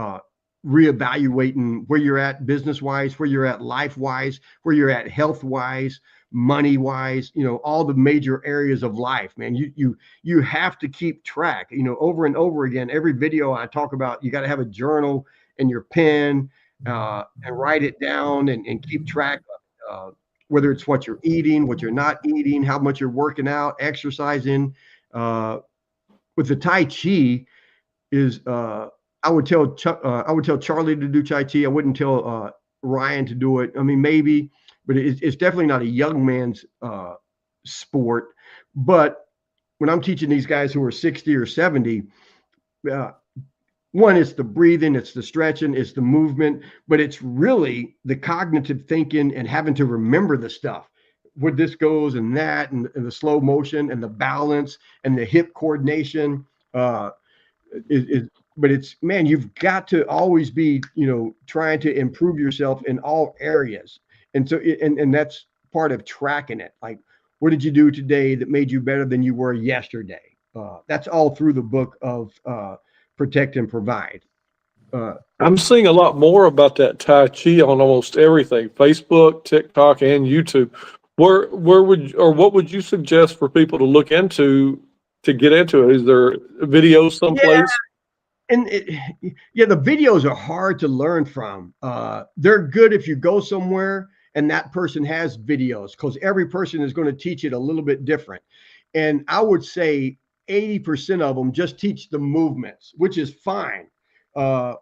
reevaluating where you're at business-wise, where you're at life-wise, where you're at health-wise, money-wise, all the major areas of life, man. You have to keep track, over and over again. Every video I talk about, you got to have a journal and your pen and write it down and keep track of whether it's what you're eating, what you're not eating, how much you're working out, exercising. With the Tai Chi is, I would tell Charlie to do Tai Chi. I wouldn't tell Ryan to do it. I mean, maybe, but it's definitely not a young man's sport. But when I'm teaching these guys who are 60 or 70, one, it's the breathing, it's the stretching, it's the movement, but it's really the cognitive thinking and having to remember the stuff. Where this goes and that, and the slow motion and the balance and the hip coordination. But it's, man, you've got to always be, trying to improve yourself in all areas. And so, and that's part of tracking it. Like, what did you do today that made you better than you were yesterday? That's all through the book of Protect and Provide. I'm seeing a lot more about that Tai Chi on almost everything: Facebook, TikTok, and YouTube. Where what would you suggest for people to look into to get into it? Is there videos someplace? And the videos are hard to learn from. They're good if you go somewhere and that person has videos, because every person is going to teach it a little bit different. And I would say 80% of them just teach the movements, which is fine. The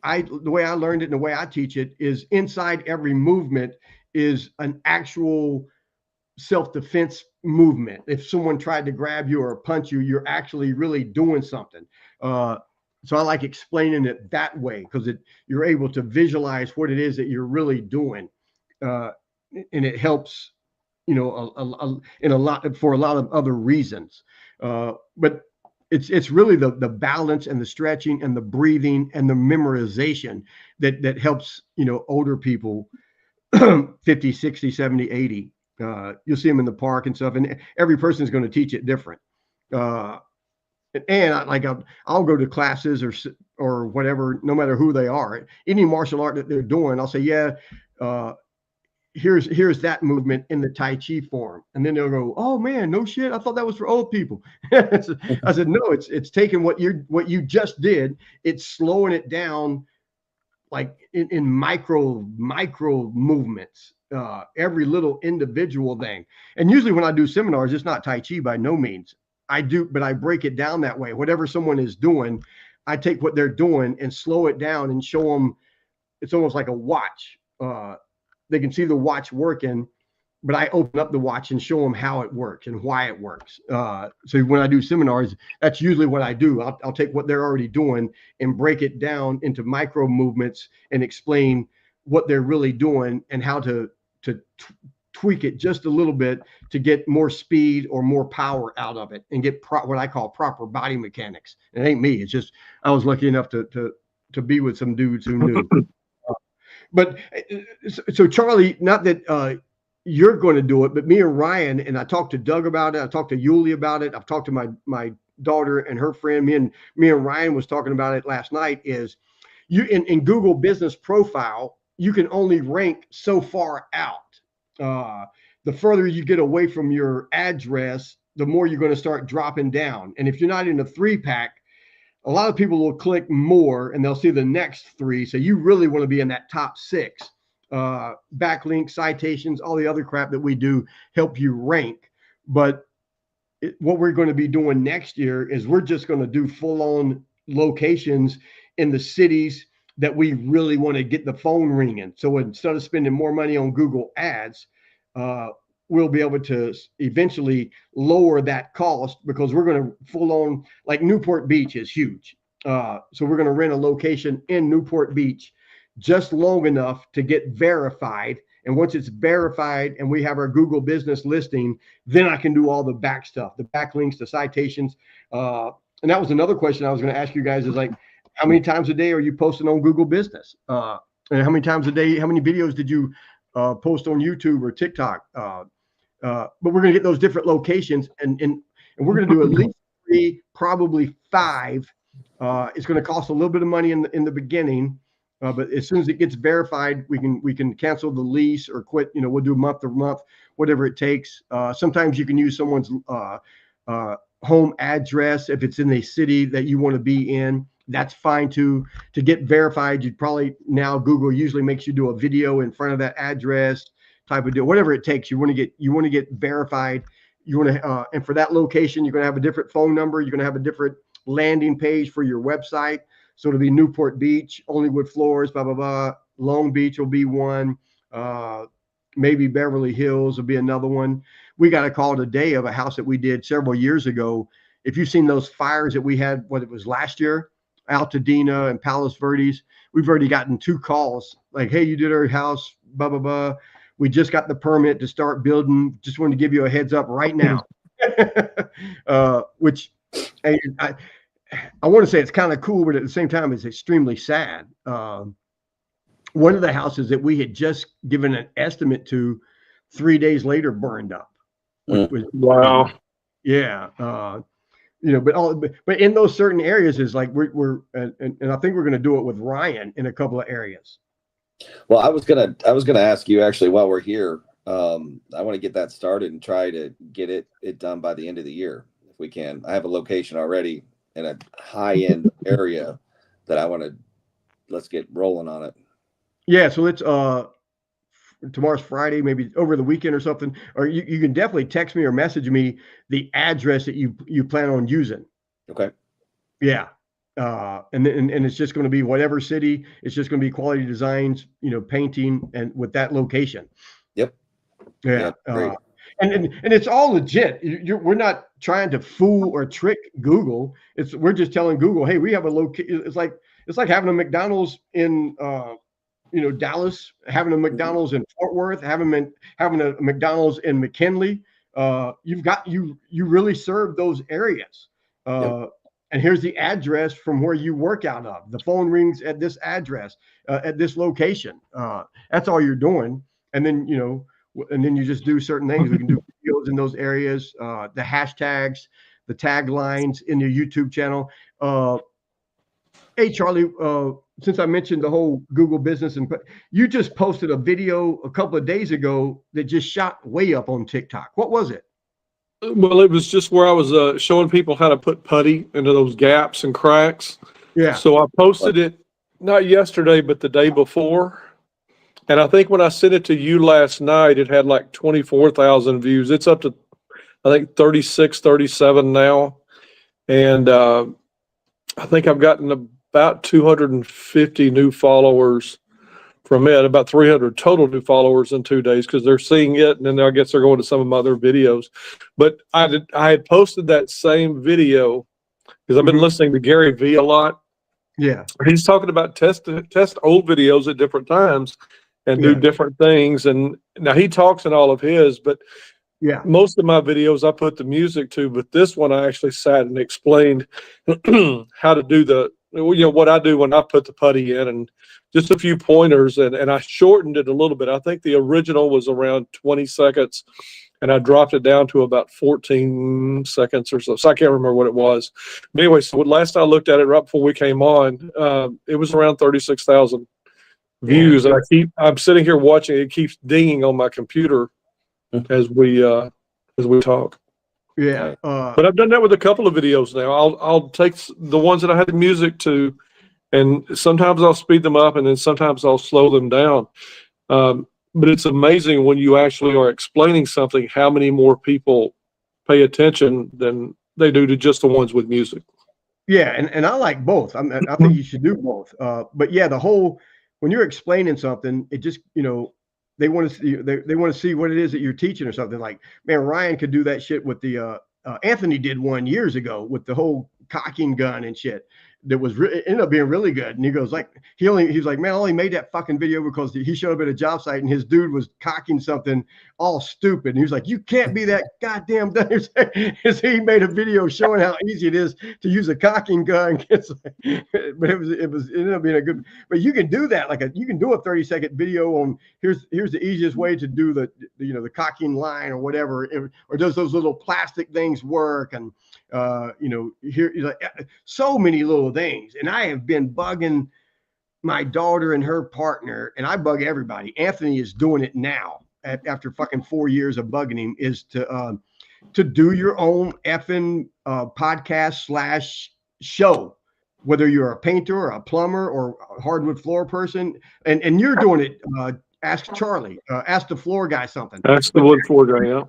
way I learned it and the way I teach it is inside every movement is an actual self-defense movement. If someone tried to grab you or punch you, you're actually really doing something. So I like explaining it that way, because you're able to visualize what it is that you're really doing. And it helps, in a lot of other reasons. But it's really the balance and the stretching and the breathing and the memorization that helps, older people, 50, 60, 70, 80. You'll see them in the park and stuff, and every person is going to teach it different. And I'll go to classes or whatever, no matter who they are, any martial art that they're doing. I'll say, here's that movement in the Tai Chi form, and then they'll go, oh man, no shit, I thought that was for old people. I said, no, it's taking what you just did, it's slowing it down, like in micro movements, every little individual thing. And usually when I do seminars, it's not Tai Chi by no means. But I break it down that way. Whatever someone is doing, I take what they're doing and slow it down and show them. It's almost like a watch. They can see the watch working, but I open up the watch and show them how it works and why it works. So when I do seminars, that's usually what I do. I'll take what they're already doing and break it down into micro movements and explain what they're really doing and how to tweak it just a little bit to get more speed or more power out of it and get what I call proper body mechanics. It ain't me. It's just I was lucky enough to be with some dudes who knew. But so Charlie, not that you're going to do it, but me and Ryan, and I talked to Doug about it. I talked to Yuli about it. I've talked to my daughter and her friend. Me and Ryan was talking about it last night. Is you in Google Business Profile, you can only rank so far out. The further you get away from your address, the more you're going to start dropping down. And if you're not in a 3-pack, a lot of people will click more and they'll see the next 3. So you really want to be in that top 6. backlinks, citations, all the other crap that we do help you rank. But what we're going to be doing next year is we're just going to do full-on locations in the cities that we really want to get the phone ringing. So instead of spending more money on Google Ads, we'll be able to eventually lower that cost, because we're going to full on, like Newport Beach is huge. So we're going to rent a location in Newport Beach just long enough to get verified. And once it's verified and we have our Google business listing, then I can do all the back stuff, the backlinks, the citations. And that was another question I was going to ask you guys, is like, how many times a day are you posting on Google Business? And how many times a day, how many videos did you post on YouTube or TikTok? But we're going to get those different locations, and we're going to do at least 3, probably 5. It's going to cost a little bit of money in the beginning, but as soon as it gets verified, we can cancel the lease or quit. You know, we'll do month to month, whatever it takes. Sometimes you can use someone's home address if it's in a city that you want to be in. That's fine too. To get verified, you'd probably, now Google usually makes you do a video in front of that address type of deal, whatever it takes. You want to get verified. You want to, and for that location, you're going to have a different phone number. You're going to have a different landing page for your website. So it'll be Newport Beach, only wood floors, blah, blah, blah. Long Beach will be one. Maybe Beverly Hills will be another one. We got a call today of a house that we did several years ago. If you've seen those fires that we had, what it was last year, Altadena and Palos Verdes, we've already gotten 2 calls like, hey, you did our house, blah, blah, blah. We just got the permit to start building. Just wanted to give you a heads up right now. Which I want to say it's kind of cool, but at the same time, it's extremely sad. One of the houses that we had just given an estimate to 3 days later burned up. Wow. Yeah. You know, but in those certain areas is like we're and I think we're going to do it with Ryan in a couple of areas. Well, I was gonna ask you actually while we're here. I want to get that started and try to get it done by the end of the year if we can. I have a location already in a high-end area that I want to. Let's get rolling on it. Yeah, so let's tomorrow's Friday, maybe over the weekend or something, or you can definitely text me or message me the address that you plan on using. Okay. Yeah. And it's just going to be whatever city. It's just going to be Quality Designs, you know, painting, and with that location. Yep. Yeah. Great. And it's all legit. We're not trying to fool or trick Google. We're just telling Google, hey, we have a location. It's like having a McDonald's in you know, Dallas, having a McDonald's in Fort Worth, having a McDonald's in McKinley. You really serve those areas. Yep. And here's the address from where you work out of. The phone rings at this address, at this location. That's all you're doing. And then, you know, and then you just do certain things. We can do videos in those areas, the hashtags, the taglines in your YouTube channel. Hey, Charlie, since I mentioned the whole Google business, and you just posted a video a couple of days ago that just shot way up on TikTok. What was it? Well, it was just where I was showing people how to put putty into those gaps and cracks. Yeah. So I posted it not yesterday, but the day before. And I think when I sent it to you last night, it had like 24,000 views. It's up to, I think, 36, 37 now. And I think I've gotten about 250 new followers from it, about 300 total new followers in 2 days, because they're seeing it, and then I guess they're going to some of my other videos. But I had posted that same video because I've been listening to Gary Vee a lot. Yeah. He's talking about test old videos at different times and do different things. And now he talks in all of his, but yeah, most of my videos I put the music to, but this one I actually sat and explained how to do what I do when I put the putty in, and just a few pointers, and I shortened it a little bit. I think the original was around 20 seconds and I dropped it down to about 14 seconds or so. So I can't remember what it was. But anyway, so last I looked at it right before we came on, it was around 36,000 views. And I'm sitting here watching it. It keeps dinging on my computer as we talk. Yeah. But I've done that with a couple of videos now. I'll take the ones that I had the music to, and sometimes I'll speed them up and then sometimes I'll slow them down. But it's amazing when you actually are explaining something, how many more people pay attention than they do to just the ones with music. Yeah, and I like both. I think you should do both. But yeah, when you're explaining something, it just, they want to see they want to see what it is that you're teaching or something. Like, man, Ryan could do that shit with the Anthony did one years ago with the whole cocking gun and shit. That was ended up being really good. And he goes like, he's like, man, I only made that fucking video because he showed up at a job site and his dude was cocking something all stupid. And he was like, you can't be that goddamn dumb. So he made a video showing how easy it is to use a cocking gun. But it ended up being a good, but you can do that. You can do a 30-second video on here's the easiest way to do the cocking line or whatever, or does those little plastic things work? And here, so many little things. And I have been bugging my daughter and her partner, and I bug everybody. Anthony is doing it now after fucking 4 years of bugging him, is to do your own effing podcast / show, whether you're a painter or a plumber or a hardwood floor person, and you're doing it. Ask Charlie, ask the floor guy something. Ask the wood floor guy, yeah.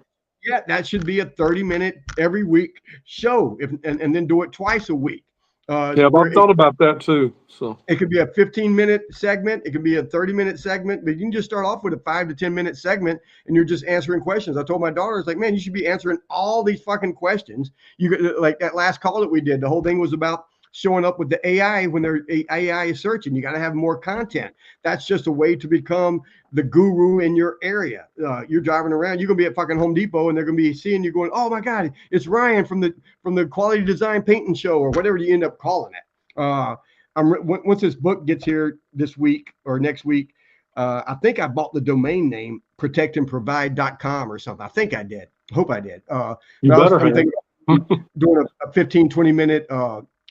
Yeah, that should be a 30-minute every week show, and then do it twice a week. Yeah, I've thought about that too. So it could be a 15-minute segment, it could be a 30-minute segment, but you can just start off with a 5 to 10-minute segment, and you're just answering questions. I told my daughter, it's like, man, you should be answering all these fucking questions. Like that last call that we did, the whole thing was about showing up with the AI when their AI is searching. You got to have more content. That's just a way to become the guru in your area. You're driving around, you're gonna be at fucking Home Depot, and they're gonna be seeing you going, oh my God, it's Ryan from the Quality Design Painting Show, or whatever you end up calling it. Once this book gets here this week or next week, I think I bought the domain name protectandprovide.com or something. I think I did. Hope I did. You better I'm thinking doing a 15-20 minute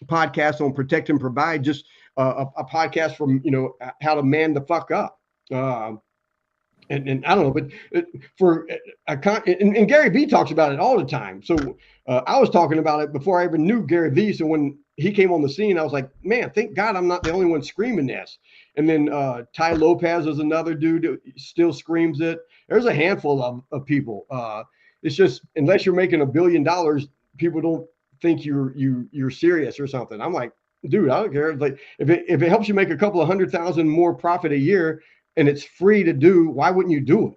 podcast on Protect and Provide, just a podcast from how to man the fuck up, and I don't know, but and Gary Vee talks about it all the time. So I was talking about it before I even knew Gary Vee. So when he came on the scene, I was like, man, thank God I'm not the only one screaming this. And then Ty Lopez is another dude who still screams it. There's a handful of people. It's just, unless you're making $1 billion, people don't think you're serious or something. I'm like, dude, I don't care. Like, if it helps you make a couple of 100,000 more profit a year and it's free to do, why wouldn't you do it?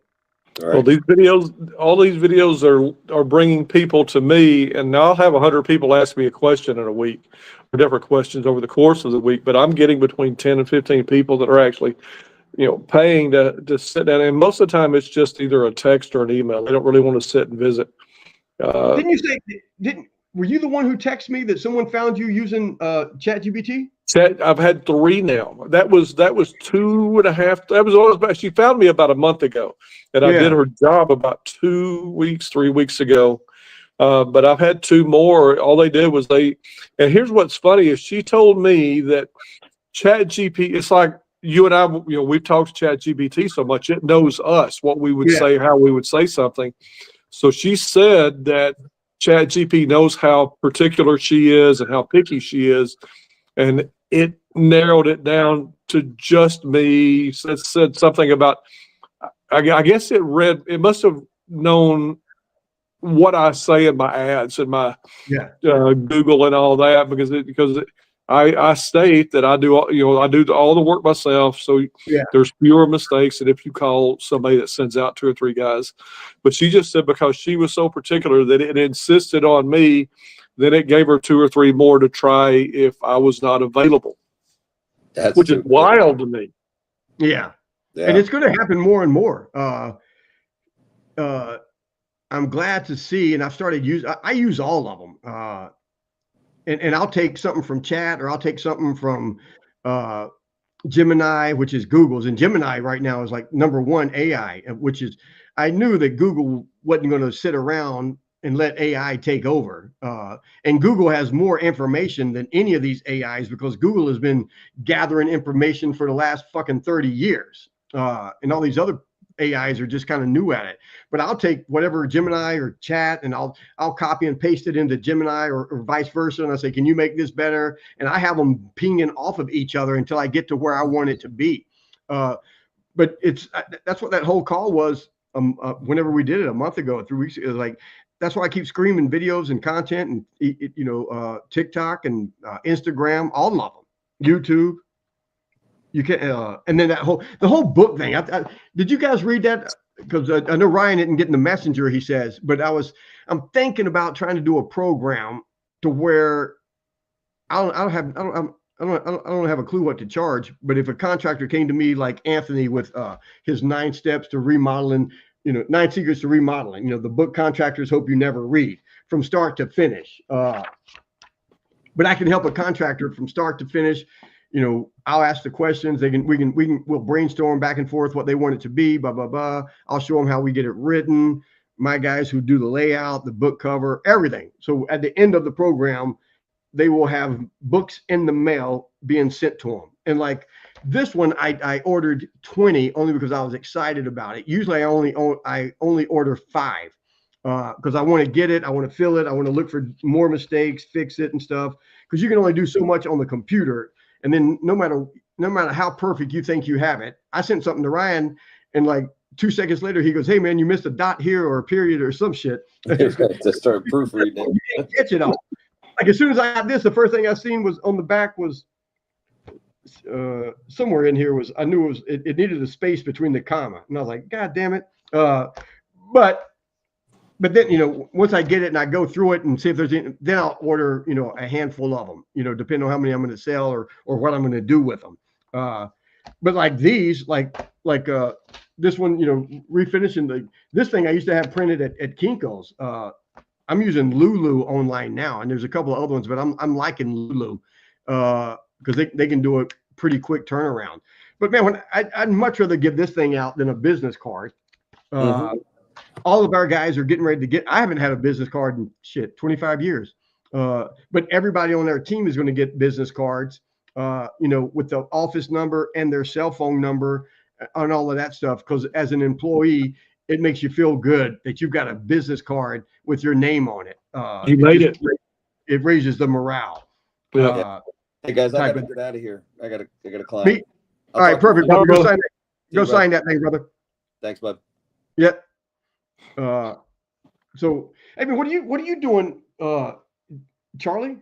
Right. Well, all these videos are bringing people to me, and now I'll have 100 people ask me a question in a week, or different questions over the course of the week. But I'm getting between 10 and 15 people that are actually, paying to sit down. And most of the time, it's just either a text or an email. They don't really want to sit and visit. Didn't you say? Were you the one who texted me that someone found you using ChatGPT? I've had 3 now. That was 2.5. That was always. She found me about a month ago, and I did her job about 3 weeks ago. But I've had 2 more. All they did was and here's what's funny is she told me that ChatGPT. It's like you and I. We've talked to ChatGPT so much, it knows us, what we would say, how we would say something. So she said that ChatGPT knows how particular she is and how picky she is, and it narrowed it down to just me. It said something about, I guess it must have known what I say in my ads and my Google and all that, because I state that I do all the work myself, so there's fewer mistakes than if you call somebody that sends out 2 or 3 guys. But she just said because she was so particular that it insisted on me, then it gave her 2 or 3 more to try if I was not available. Which is wild to me. Yeah. And it's going to happen more and more. I'm glad to see, and I've started I use all of them. And I'll take something from Chat, or I'll take something from Gemini, which is Google's. And Gemini right now is like #1 AI, which is, I knew that Google wasn't going to sit around and let AI take over. And Google has more information than any of these AIs, because Google has been gathering information for the last fucking 30 years. And all these other AIs are just kind of new at it. But I'll take whatever Gemini or Chat, and I'll copy and paste it into Gemini or vice versa. And I say, can you make this better? And I have them pinging off of each other until I get to where I want it to be. but that's what that whole call was. Whenever we did it a month ago, 3 weeks ago, it was like, that's why I keep screaming videos and content and TikTok and Instagram, all of them, YouTube. You can, and then the whole book thing. Did you guys read that? Because I know Ryan didn't get in the messenger, he says, but I'm thinking about trying to do a program to where I don't have a clue what to charge. But if a contractor came to me like Anthony with his 9 steps to remodeling, 9 secrets to remodeling, the book contractors hope you never read from start to finish. But I can help a contractor from start to finish. I'll ask the questions. We'll brainstorm back and forth what they want it to be, blah, blah, blah. I'll show them how we get it written. My guys who do the layout, the book cover, everything. So at the end of the program, they will have books in the mail being sent to them. And like this one, I ordered 20 only because I was excited about it. Usually I only order 5 because I want to get it. I want to fill it. I want to look for more mistakes, fix it and stuff. Because you can only do so much on the computer. And then no matter how perfect you think you have it, I sent something to Ryan and like 2 seconds later, he goes, "Hey man, you missed a dot here or a period or some shit." To start proofreading it. You can't catch it all. Like as soon as I got this, the first thing I seen was on the back was somewhere in here I knew it needed a space between the comma. And I was like, God damn it. But then, once I get it and I go through it and see if there's any, then I'll order, a handful of them, depending on how many I'm going to sell or what I'm going to do with them. But like these, like this one, refinishing this thing I used to have printed at Kinko's. I'm using Lulu online now, and there's a couple of other ones, but I'm liking Lulu because they can do a pretty quick turnaround. But man, I'd much rather give this thing out than a business card. All of our guys are getting ready to I haven't had a business card in 25 years. But everybody on their team is going to get business cards, with the office number and their cell phone number and all of that stuff. Because as an employee, it makes you feel good that you've got a business card with your name on it. You made it. It raises the morale. Yeah. Hey guys, I gotta get out of here. I gotta climb. All right, perfect. Go sign that thing, brother. Thanks, bud. Yep. So, I mean, what are you doing, Charlie?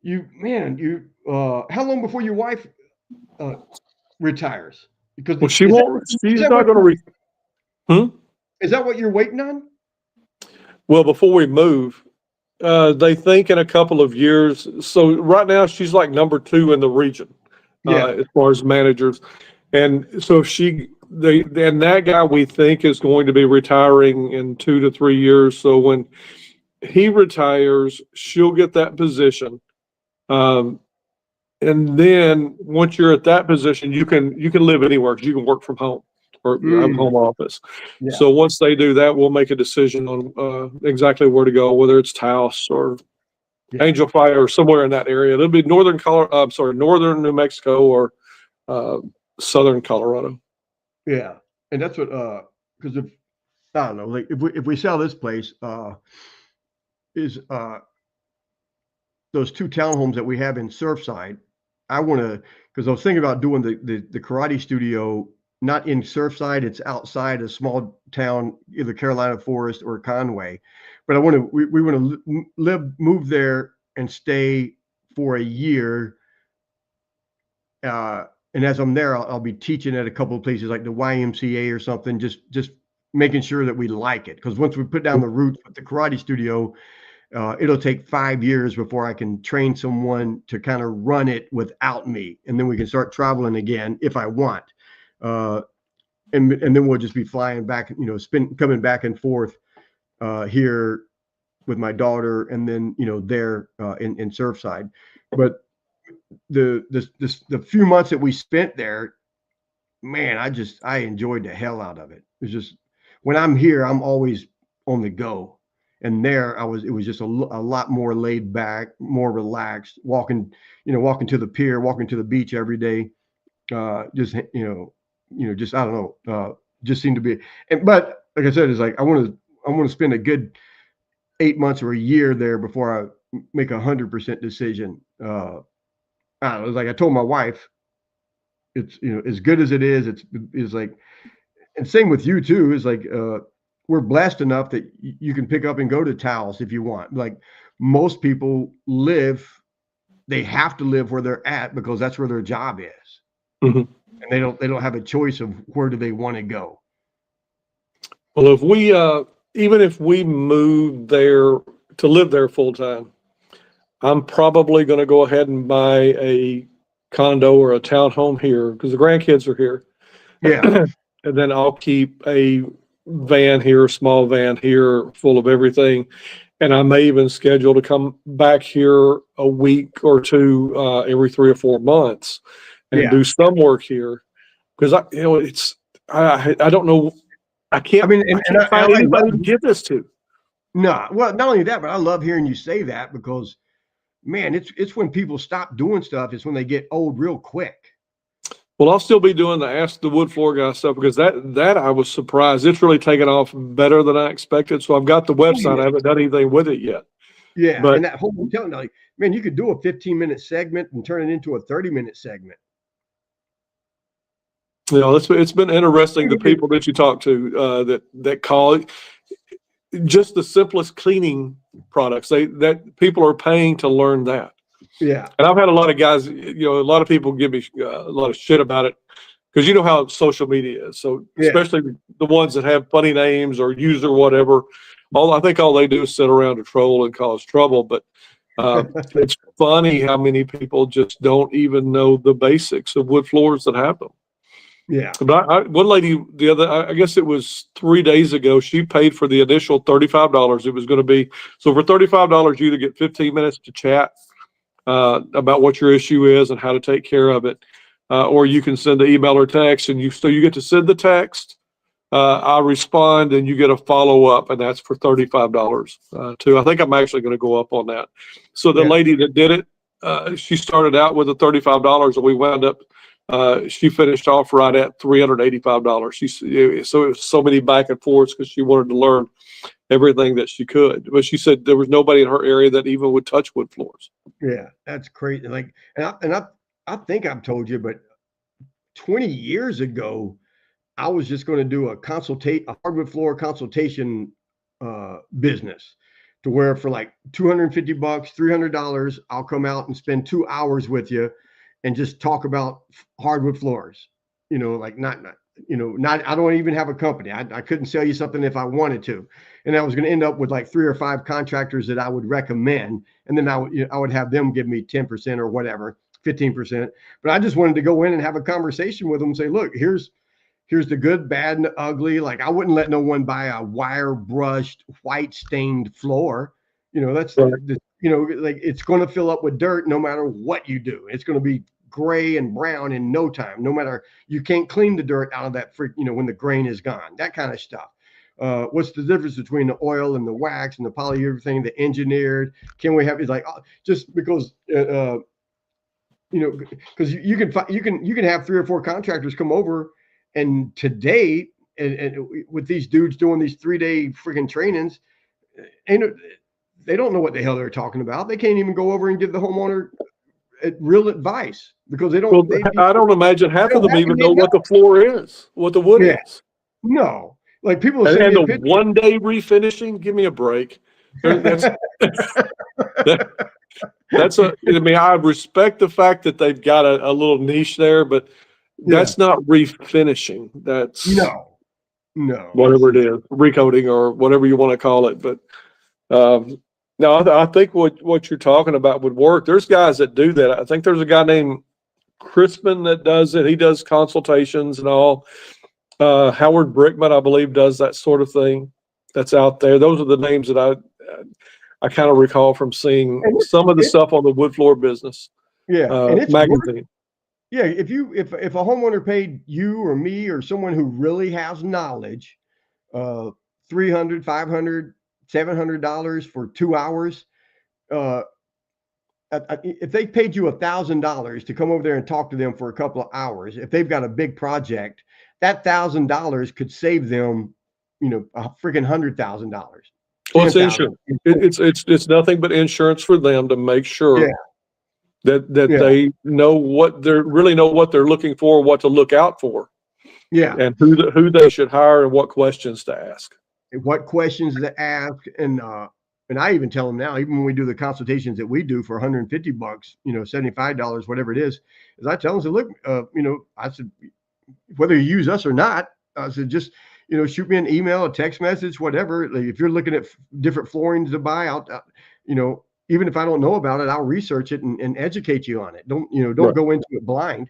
How long before your wife retires? Because she's not going to. Is that what you're waiting on? Well, before we move, they think in a couple of years. So right now she's like number 2 in the region, as far as managers. And so and that guy we think is going to be retiring in 2 to 3 years. So when he retires, she'll get that position. And then once you're at that position, you can live anywhere because you can work from home or home office. Yeah. So once they do that, we'll make a decision on exactly where to go, whether it's Taos or Angel Fire or somewhere in that area. It'll be northern New Mexico or southern Colorado. Yeah, and that's what because I don't know, like if we sell this place, is those 2 townhomes that we have in Surfside. I want to, because I was thinking about doing the karate studio not in Surfside, it's outside a small town, either Carolina Forest or Conway. But we want to move there and stay for a year. And as I'm there, I'll be teaching at a couple of places like the YMCA or something, just making sure that we like it. Because once we put down the roots with the karate studio, it'll take 5 years before I can train someone to kind of run it without me. And then we can start traveling again if I want. And then we'll just be flying back, coming back and forth here with my daughter, and then, there in Surfside. But the few months that we spent there, man, I enjoyed the hell out of it. It's just, when I'm here, I'm always on the go. And there it was just a lot more laid back, more relaxed, walking to the pier, walking to the beach every day. Just, I don't know, just seemed to be, but like I said, it's like, I want to spend a good 8 months or a year there before I make 100% decision. I don't know, it's like I told my wife, it's, you know, as good as it is like, and same with you too, is like, we're blessed enough that you can pick up and go to Taos if you want. Like most people they have to live where they're at because that's where their job is. Mm-hmm. And they don't have a choice of where do they want to go. Well, if we, even if we move there to live there full time, I'm probably going to go ahead and buy a condo or a townhome here because the grandkids are here. Yeah. And then I'll keep a van here, a small van here full of everything. And I may even schedule to come back here a week or two every 3 or 4 months and do some work here. Because I don't know. I can't find anybody to give this to. No, well, not only that, but I love hearing you say that because, man, it's when people stop doing stuff. It's when they get old real quick. Well, I'll still be doing the Ask the Wood Floor Guy stuff because that I was surprised. It's really taken off better than I expected. So I've got the website. I haven't done anything with it yet. Yeah, but, and that whole hotel, like, man, you could do a 15-minute segment and turn it into a 30-minute segment. You know, it's been interesting. The people that you talk to that call just the simplest cleaning products. That people are paying to learn that. Yeah. And I've had a lot of guys, you know, a lot of people give me a lot of shit about it because you know how social media is. So especially the ones that have funny names or use or whatever, I think all they do is sit around and troll and cause trouble. But it's funny how many people just don't even know the basics of wood floors that have them. Yeah. But one lady I guess it was 3 days ago, she paid for the initial $35. It was going to be, so for $35, you either get 15 minutes to chat about what your issue is and how to take care of it. Or you can send the email or text and you get to send the text. I respond and you get a follow up and that's for $35 too. I think I'm actually going to go up on that. So the lady that did it, she started out with the $35 and we wound up, she finished off right at $385. So it was so many back and forths because she wanted to learn everything that she could, but she said there was nobody in her area that even would touch wood floors. Yeah, that's crazy. Like, I think I've told you, but 20 years ago, I was just going to do a hardwood floor consultation business, to where for like $250, $300, I'll come out and spend 2 hours with you and just talk about hardwood floors. You know, like not I don't even have a company. I couldn't sell you something if I wanted to. And I was going to end up with like 3 or 5 contractors that I would recommend. And then I would have them give me 10% or whatever, 15%. But I just wanted to go in and have a conversation with them and say, look, here's the good, bad, and ugly. Like, I wouldn't let no one buy a wire brushed, white stained floor. You know, that's, you know, like, it's going to fill up with dirt no matter what you do. It's going to be gray and brown in no time, no matter, you can't clean the dirt out of that when the grain is gone, that kind of stuff. What's the difference between the oil and the wax and the polyurethane, the engineered? Can we have, it's like, just because, you know, because you can have 3 or 4 contractors come over, and today, and with these dudes doing these 3-day freaking trainings, they don't know what the hell they're talking about. They can't even go over and give the homeowner real advice because they don't. Well, I don't imagine half of them even know what the floor is, what the wood is. No, like people and the 1 day refinishing. Give me a break. That's I mean, I respect the fact that they've got a little niche there, but that's not refinishing. That's no, whatever it is, recoating or whatever you want to call it. But no, I think what you're talking about would work. There's guys that do that. I think there's a guy named Crispin that does it. He does consultations and all. Howard Brickman, I believe, does that sort of thing. That's out there. Those are the names that I kind of recall from seeing some of the stuff on the Wood Floor Business magazine. Yeah, if a homeowner paid you or me or someone who really has knowledge, $300, $500, $700 for 2 hours, if they paid you $1,000 to come over there and talk to them for a couple of hours, if they've got a big project, that $1,000 could save them, you know, a freaking $100,000. Well, it's insurance. It's nothing but insurance for them to make sure that Yeah. they know what they're looking for, what to look out for, Yeah. and who they should hire and what questions to ask. What questions to ask. And I even tell them now, even when we do the consultations that we do for $150, $75, whatever it is I tell them, so look, I said, whether you use us or not, I said, just, shoot me an email, a text message, whatever. Like, if you're looking at different floorings to buy out, even if I don't know about it, I'll research it and educate you on it. Don't Right. go into it blind.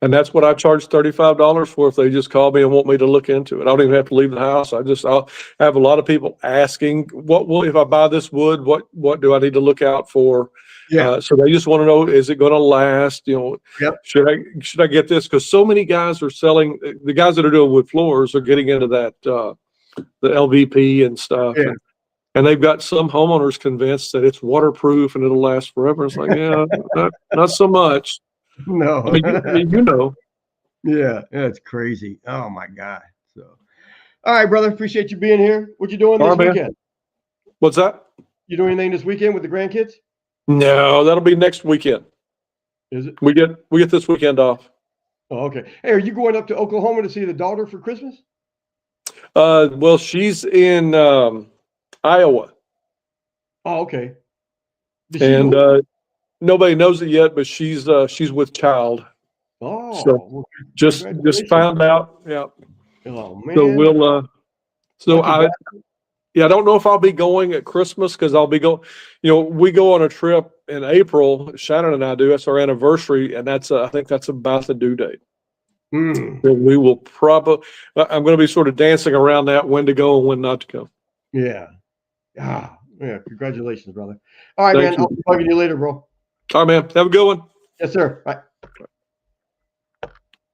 And that's what I charge $35 for if they just call me and want me to look into it. I don't even have to leave the house. I'll have a lot of people asking, if I buy this wood, what do I need to look out for? Yeah. So they just want to know, is it going to last? Yep. Should I get this? Because so many guys are selling, the guys that are doing wood floors are getting into that, the LVP and stuff. Yeah. And they've got some homeowners convinced that it's waterproof and it'll last forever. It's like, yeah, not so much. No. I mean, Yeah, that's crazy. Oh my God. So, all right, brother. Appreciate you being here. What you doing this All right, man. weekend? What's that? You doing anything this weekend with the grandkids? No, that'll be next weekend. Is it? We get this weekend off. Oh, okay. Hey, are you going up to Oklahoma to see the daughter for Christmas? Well, she's in Iowa, Oh, okay. Did she and move? nobody knows it yet, but she's with child. Oh, so well, Just congratulations. found out. Yeah. Oh man. So we'll. So Lucky I don't know if I'll be going at Christmas because I'll be going. We go on a trip in April. Shannon and I do. That's our anniversary, and I think that's about the due date. Mm, And we will probably. I'm going to be sort of dancing around that, when to go and when not to go. yeah. Yeah. Congratulations, brother. All right, Thank man. you. I'll be bugging you later, bro. All right, man. Have a good one. Yes, sir. Bye.